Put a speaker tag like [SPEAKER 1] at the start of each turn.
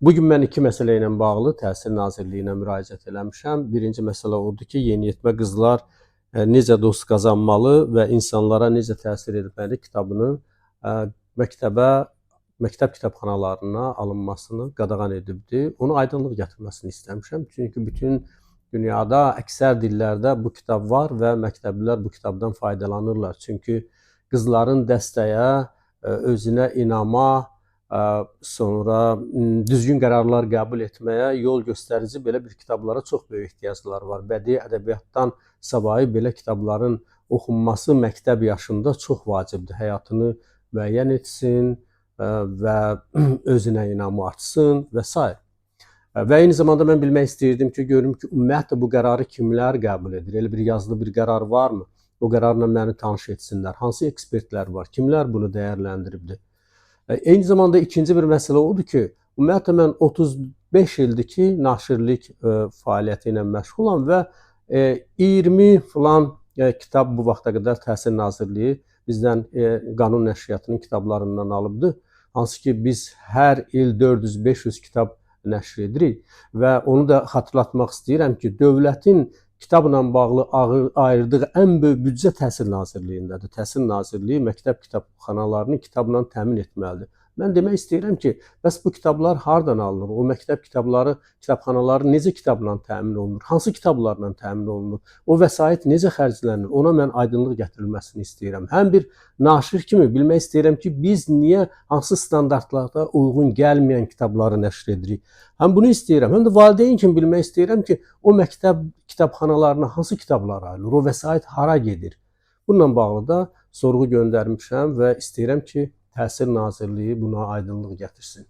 [SPEAKER 1] Bugün mən iki məsələ ilə bağlı Təhsil Nazirliyinə müraciət eləmişəm. Birinci məsələ odur ki, yeniyetmə qızlar necə dost qazanmalı və insanlara necə təsir etməli kitabını məktəb kitabxanalarına alınmasını qadağan edibdir. Onu aydınlıq gətirməsini istəmişəm. Çünki bütün dünyada əksər dillərdə bu kitab var və məktəblilər bu kitabdan faydalanırlar. Çünki qızların dəstəyə, özünə inama, sonra düzgün qərarlar qəbul etməyə yol göstərici belə bir kitablara çox böyük ehtiyacları var. Bədii ədəbiyyatdan savayı belə kitabların oxunması məktəb yaşında çox vacibdir. Həyatını müəyyən etsin və özünə inamı artsın və s. Və eyni zamanda mən bilmək istəyirdim ki, görüm ki, ümumiyyətlə bu qərarı kimlər qəbul edir? Elə bir yazılı bir qərar varmı? O qərarla məni tanış etsinlər. Hansı ekspertlər var? Kimlər bunu dəyərləndiribdir? Eyni zamanda ikinci bir məsələ odur ki, ümumiyyətlə mən 35 ildir ki, naşirlik fəaliyyəti ilə məşğulam və 20 falan kitab bu vaxta qədər Təhsil Nazirliyi bizdən qanun nəşriyyatının kitablarından alıbdır. Hansı ki, biz hər il 400-500 kitab nəşr edirik və onu da xatırlatmaq istəyirəm ki, dövlətin kitabla bağlı ayırdığı ən böyük büdcə Təhsil Nazirliyindədir. Təhsil Nazirliyi məktəb kitabxanalarını kitabla təmin etməlidir. Mən demək istəyirəm ki, bəs bu kitablar hardan alınır? O məktəb kitabxanaları necə kitabla təmin olunur? Hansı kitablarla təmin olunur? O vəsait necə xərclənir? Ona mən aydınlıq gətirilməsini istəyirəm. Həm bir naşir kimi bilmək istəyirəm ki, biz niyə hansı standartlarda uyğun gəlməyən kitabları nəşr edirik? Həm bunu istəyirəm, həm də valideyn kimi bilmək istəyirəm ki, o məktəb kitabxanalarına hansı kitablar ayrılır? O vəsait hara gedir? Bununla bağlı da sorğu göndərmişəm və istəyirəm ki, Təhsil Nazirliyi buna aydınlıq gətirsin.